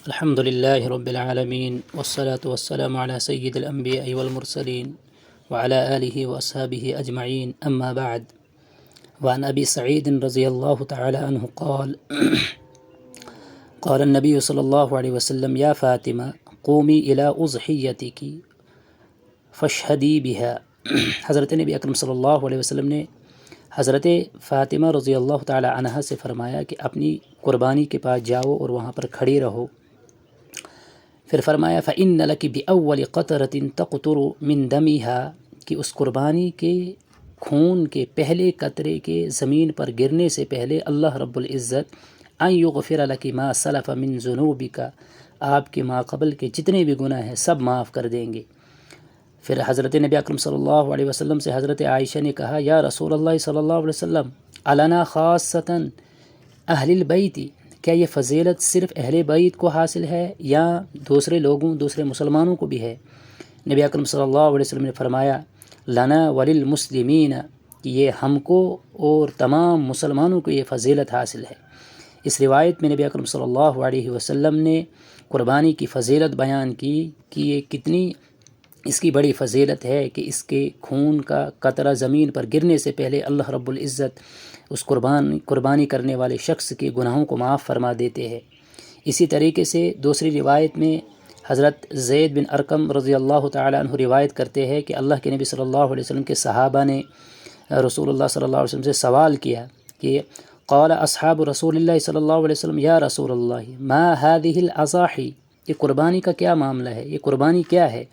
الحمد لله رب العالمين والصلاة والسلام على سيد الأنبياء والمرسلين وعلى آله وأصحابه أجمعين أما بعد. وعن أبي سعيد رضي الله تعالى عنه قال قال النبي صلى الله عليه وسلم يا فاطمة قومي إلى أضحيتك فاشهدي بها. حضرت نبی اکرم صلی اللہ علیہ وسلم نے حضرت فاطمہ رضی اللہ تعالی عنہا سے فرمایا کہ اپنی قربانی کے پاس جاؤ اور وہاں پر کھڑی رہو. پھر فرمایا فَإِنَّ لَكِ بِأَوَّلِ قَطْرَةٍ تَقْطُرُ مِن دَمِهَا کہ اس قربانی کے خون کے پہلے قطرے کے زمین پر گرنے سے پہلے اللہ رب العزت ان یغفر لَكِ ما سلف من ذنوبک آپ کے ما قبل کے جتنے بھی گناہ ہیں سب معاف کر دیں گے. پھر حضرت نبی اکرم صلی اللہ علیہ وسلم سے حضرت عائشہ نے کہا یا رسول اللہ صلی اللہ علیہ وسلم علنا خاصتاً اہل البیت کیا یہ فضیلت صرف اہل بیت کو حاصل ہے یا دوسرے لوگوں دوسرے مسلمانوں کو بھی ہے؟ نبی اکرم صلی اللہ علیہ وسلم نے فرمایا لنا وللمسلمین کہ یہ ہم کو اور تمام مسلمانوں کو یہ فضیلت حاصل ہے. اس روایت میں نبی اکرم صلی اللہ علیہ وسلم نے قربانی کی فضیلت بیان کی کہ یہ کتنی اس کی بڑی فضیلت ہے کہ اس کے خون کا قطرہ زمین پر گرنے سے پہلے اللہ رب العزت اس قربانی کرنے والے شخص کے گناہوں کو معاف فرما دیتے ہیں. اسی طریقے سے دوسری روایت میں حضرت زید بن ارقم رضی اللہ تعالی عنہ روایت کرتے ہیں کہ اللہ کے نبی صلی اللہ علیہ وسلم کے صحابہ نے رسول اللہ صلی اللہ علیہ وسلم سے سوال کیا کہ قال اصحاب رسول اللہ صلی اللہ علیہ وسلم یا رسول اللہ ما هذه الاضاحی یہ قربانی کا کیا معاملہ ہے، یہ قربانی کیا ہے؟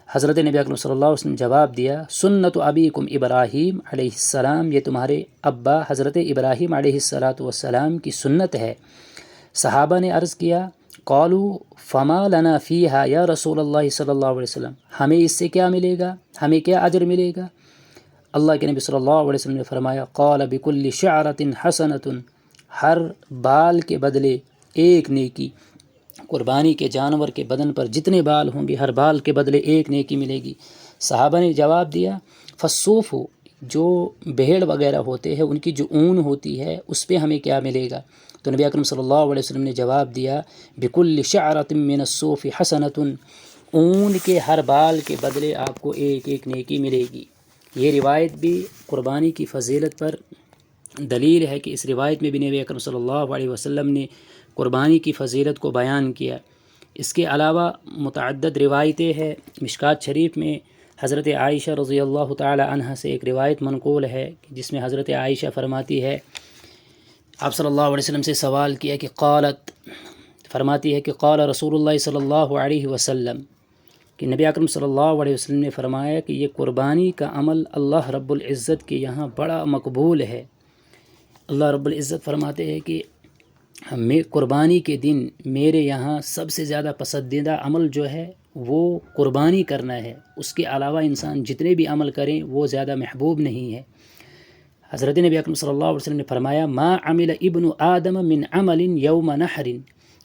حضرت نبی اکرم صلی اللہ علیہ وسلم نے جواب دیا سنت ابیکم ابراہیم علیہ السلام یہ تمہارے ابا حضرت ابراہیم علیہ السلام کی سنت ہے. صحابہ نے عرض کیا قالوا فما لنا فیہا یا رسول اللہ صلی اللہ علیہ وسلم ہمیں اس سے کیا ملے گا، ہمیں کیا اجر ملے گا؟ اللہ کے نبی صلی اللہ علیہ وسلم نے فرمایا قال بکل شعرۃ حسنۃ ہر بال کے بدلے ایک نیکی. قربانی کے جانور کے بدن پر جتنے بال ہوں گے ہر بال کے بدلے ایک نیکی ملے گی. صحابہ نے جواب دیا فالصوف جو بھیڑ وغیرہ ہوتے ہیں ان کی جو اون ہوتی ہے اس پہ ہمیں کیا ملے گا؟ تو نبی اکرم صلی اللہ علیہ وسلم نے جواب دیا بکل شعرۃ من الصوف حسنۃ اون کے ہر بال کے بدلے آپ کو ایک ایک نیکی ملے گی. یہ روایت بھی قربانی کی فضیلت پر دلیل ہے کہ اس روایت میں بھی نبی اکرم صلی اللہ علیہ وسلم نے قربانی کی فضیلت کو بیان کیا. اس کے علاوہ متعدد روایتیں ہیں. مشکات شریف میں حضرت عائشہ رضی اللہ تعالی عنہ سے ایک روایت منقول ہے جس میں حضرت عائشہ فرماتی ہے آپ صلی اللہ علیہ وسلم سے سوال کیا کہ قالت فرماتی ہے کہ قال رسول اللہ صلی اللہ علیہ وسلم کہ نبی اکرم صلی اللہ علیہ وسلم نے فرمایا کہ یہ قربانی کا عمل اللہ رب العزت کے یہاں بڑا مقبول ہے. اللہ رب العزت فرماتے ہیں کہ میں قربانی کے دن میرے یہاں سب سے زیادہ پسندیدہ عمل جو ہے وہ قربانی کرنا ہے. اس کے علاوہ انسان جتنے بھی عمل کریں وہ زیادہ محبوب نہیں ہے. حضرت نبی اکرم صلی اللہ علیہ وسلم نے فرمایا ما عمل ابن آدم من عمل یوم نحر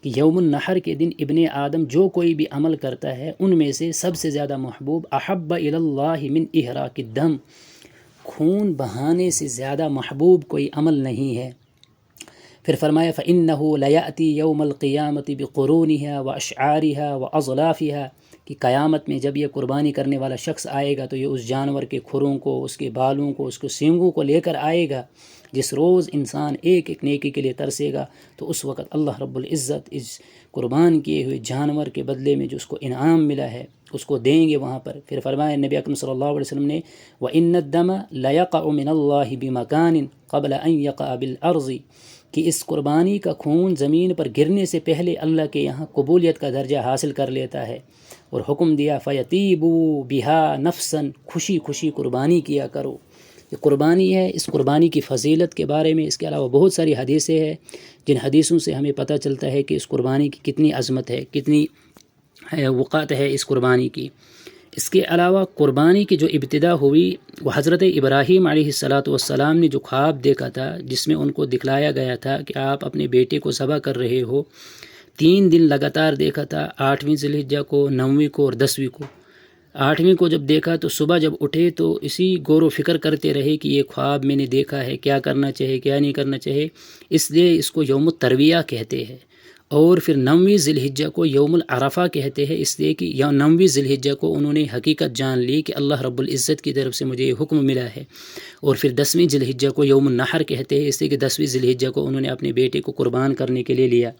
کہ یوم النحر کے دن ابن آدم جو کوئی بھی عمل کرتا ہے ان میں سے سب سے زیادہ محبوب احب الی اللہ من احراق الدم خون بہانے سے زیادہ محبوب کوئی عمل نہیں ہے. پھر فرمایا فَإِنَّهُ لَيَأْتِي يَوْمَ الْقِيَامَةِ بِقُرُونِهَا وَأَشْعَارِهَا وَأَظْلَافِهَا کہ قیامت میں جب یہ قربانی کرنے والا شخص آئے گا تو یہ اس جانور کے کھروں کو اس کے بالوں کو اس کو سینگوں کو لے کر آئے گا. جس روز انسان ایک ایک نیکی کے لیے ترسے گا تو اس وقت اللہ رب العزت اس قربان کیے ہوئے جانور کے بدلے میں جو اس کو انعام ملا ہے اس کو دیں گے وہاں پر. پھر فرمایا نبی اکرم صلی اللہ علیہ وسلم نے وَإِنَّ الدَّمَ لَيَقَعُ مِنَ اللَّهِ بِمَكَانٍ قَبْلَ أَن يَقَعَ بِالْأَرْضِ کہ اس قربانی کا خون زمین پر گرنے سے پہلے اللہ کے یہاں قبولیت کا درجہ حاصل کر لیتا ہے. اور حکم دیا فَيَطِيبُوا بِهَا نَفْسًا خوشی خوشی قربانی کیا کرو. یہ قربانی ہے. اس قربانی کی فضیلت کے بارے میں اس کے علاوہ بہت ساری حدیثیں ہیں جن حدیثوں سے ہمیں پتہ چلتا ہے کہ اس قربانی کی کتنی عظمت ہے، کتنی وقعت ہے اس قربانی کی. اس کے علاوہ قربانی کی جو ابتدا ہوئی وہ حضرت ابراہیم علیہ السلام نے جو خواب دیکھا تھا جس میں ان کو دکھلایا گیا تھا کہ آپ اپنے بیٹے کو ذبح کر رہے ہو. 3 دن لگاتار دیکھا تھا، 8ویں ذی الحجہ کو، 9ویں کو اور 10ویں کو. 8ویں کو جب دیکھا تو صبح جب اٹھے تو اسی غور و فکر کرتے رہے کہ یہ خواب میں نے دیکھا ہے، کیا کرنا چاہیے کیا نہیں کرنا چاہیے. اس لیے اس کو یوم الترویہ کہتے ہیں. اور پھر 9ویں ذی الحجہ کو یوم العرفہ کہتے ہیں، اس لیے کہ 9ویں ذی الحجہ کو انہوں نے حقیقت جان لی کہ اللہ رب العزت کی طرف سے مجھے یہ حکم ملا ہے۔ اور پھر 10ویں ذی الحجہ کو یوم النحر کہتے ہیں، اس لیے کہ 10ویں ذی الحجہ کو انہوں نے اپنے بیٹے کو قربان کرنے کے لیے لیا۔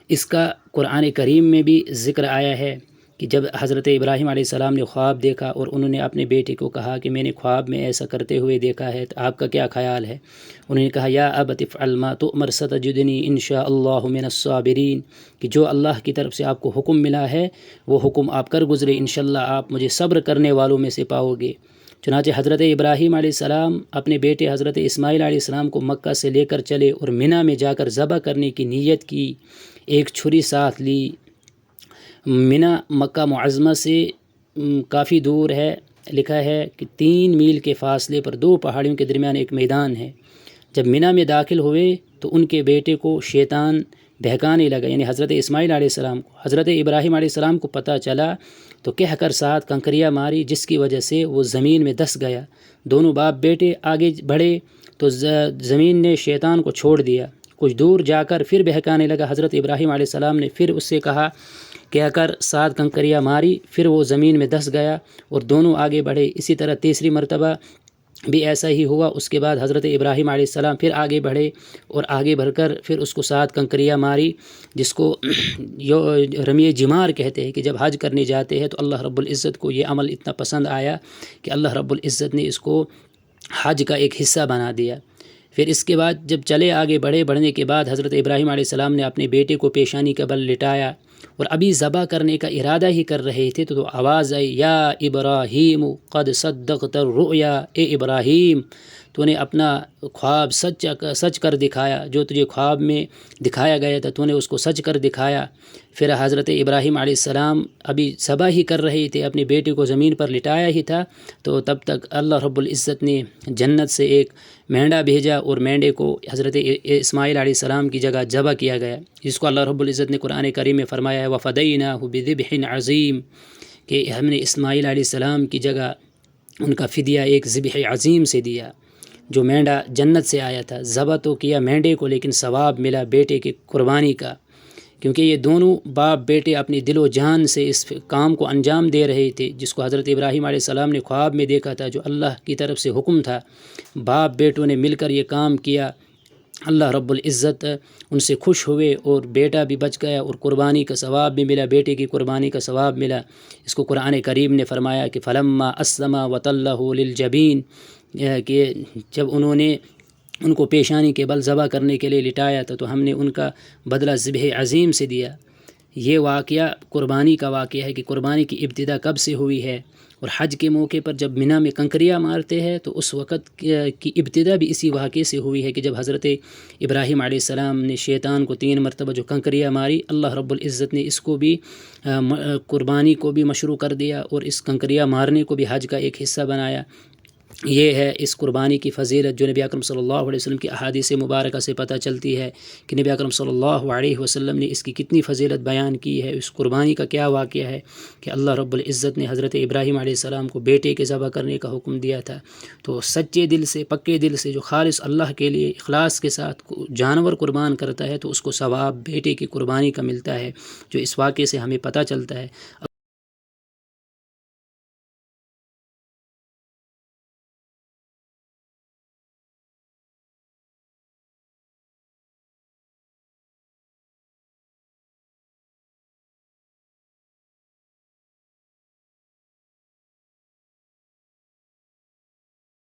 اس کا قرآن کریم میں بھی ذکر آیا ہے کہ جب حضرت ابراہیم علیہ السلام نے خواب دیکھا اور انہوں نے اپنے بیٹے کو کہا کہ میں نے خواب میں ایسا کرتے ہوئے دیکھا ہے، تو آپ کا کیا خیال ہے؟ انہوں نے کہا یا ابت افعل ما تؤمر ستجدنی ان شاء اللہ من الصابرین، کہ جو اللہ کی طرف سے آپ کو حکم ملا ہے وہ حکم آپ کر گزرے، انشاءاللہ آپ مجھے صبر کرنے والوں میں سے پاؤ گے۔ چنانچہ حضرت ابراہیم علیہ السلام اپنے بیٹے حضرت اسماعیل علیہ السلام کو مکہ سے لے کر چلے اور منی میں جا کر ذبح کرنے کی نیت کی، ایک چھری ساتھ لی۔ منی مکہ معظمہ سے کافی دور ہے، لکھا ہے کہ 3 میل کے فاصلے پر 2 پہاڑیوں کے درمیان ایک میدان ہے۔ جب منی میں داخل ہوئے تو ان کے بیٹے کو شیطان بہکانے لگا، یعنی حضرت اسماعیل علیہ السلام کو۔ حضرت ابراہیم علیہ السلام کو پتہ چلا تو کہہ کر 7 کنکریاں ماری، جس کی وجہ سے وہ زمین میں دس گیا۔ دونوں باپ بیٹے آگے بڑھے تو زمین نے شیطان کو چھوڑ دیا۔ کچھ دور جا کر پھر بہکانے لگا، حضرت ابراہیم علیہ السلام نے پھر اس سے کہا، کہہ کر 7 کنکریاں ماری، پھر وہ زمین میں دس گیا اور دونوں آگے بڑھے۔ اسی طرح تیسری مرتبہ بھی ایسا ہی ہوا۔ اس کے بعد حضرت ابراہیم علیہ السلام پھر آگے بڑھے اور آگے بڑھ کر پھر اس کو 7 کنکریاں ماری، جس کو رمی جمار کہتے ہیں، کہ جب حج کرنے جاتے ہیں تو اللہ رب العزت کو یہ عمل اتنا پسند آیا کہ اللہ رب العزت نے اس کو حج کا ایک حصہ بنا دیا۔ پھر اس کے بعد جب چلے آگے بڑھنے کے بعد حضرت ابراہیم علیہ السلام نے اپنے بیٹے کو پیشانی کا بل لٹایا اور ابھی ذبح کرنے کا ارادہ ہی کر رہے تھے تو آواز آئی، یا ابراہیم قد صدقت الرؤیا، اے ابراہیم تو نے اپنا خواب سچ کر دکھایا، جو تجھے خواب میں دکھایا گیا تھا تو نے اس کو سچ کر دکھایا۔ پھر حضرت ابراہیم علیہ السلام ابھی ذبح ہی کر رہے تھے، اپنے بیٹے کو زمین پر لٹایا ہی تھا، تو تب تک اللہ رب العزت نے جنت سے ایک مینڈا بھیجا اور مینڈے کو حضرت اسماعیل علیہ السلام کی جگہ ذبح کیا گیا، جس کو اللہ رب العزت نے قرآن کریم میں فرمایا ہے وَفَدَيْنَاهُ بِذِبْحٍ عَظِيمٍ، کہ ہم نے اسماعیل علیہ السلام کی جگہ ان کا فدیہ ایک ذبح عظیم سے دیا، جو مینڈا جنت سے آیا تھا۔ ذبح تو کیا مینڈے کو، لیکن ثواب ملا بیٹے کی قربانی کا، کیونکہ یہ دونوں باپ بیٹے اپنی دل و جان سے اس کام کو انجام دے رہے تھے، جس کو حضرت ابراہیم علیہ السلام نے خواب میں دیکھا تھا، جو اللہ کی طرف سے حکم تھا۔ باپ بیٹوں نے مل کر یہ کام کیا، اللہ رب العزت ان سے خوش ہوئے اور بیٹا بھی بچ گیا اور قربانی کا ثواب بھی ملا، بیٹے کی قربانی کا ثواب ملا۔ اس کو قرآن کریم نے فرمایا کہ فَلَمَّا أَسْلَمَا وَتَلَّهُ لِلْجَبِينِ، کہ جب انہوں نے ان کو پیشانی کے بل ذبح کرنے کے لیے لٹایا تھا تو ہم نے ان کا بدلہ ذبح عظیم سے دیا۔ یہ واقعہ قربانی کا واقعہ ہے کہ قربانی کی ابتدا کب سے ہوئی ہے، اور حج کے موقع پر جب منی میں کنکریاں مارتے ہیں تو اس وقت کی ابتدا بھی اسی واقعے سے ہوئی ہے کہ جب حضرت ابراہیم علیہ السلام نے شیطان کو 3 مرتبہ جو کنکریاں ماری، اللہ رب العزت نے اس کو بھی قربانی کو بھی مشروع کر دیا اور اس کنکریاں مارنے کو بھی حج کا ایک حصہ بنایا۔ یہ ہے اس قربانی کی فضیلت جو نبی اکرم صلی اللہ علیہ وسلم کی احادیث مبارکہ سے پتہ چلتی ہے کہ نبی اکرم صلی اللہ علیہ وسلم نے اس کی کتنی فضیلت بیان کی ہے۔ اس قربانی کا کیا واقعہ ہے کہ اللہ رب العزت نے حضرت ابراہیم علیہ السلام کو بیٹے کے ذبح کرنے کا حکم دیا تھا، تو سچے دل سے، پکے دل سے، جو خالص اللہ کے لیے اخلاص کے ساتھ جانور قربان کرتا ہے تو اس کو ثواب بیٹے کی قربانی کا ملتا ہے، جو اس واقعے سے ہمیں پتہ چلتا ہے۔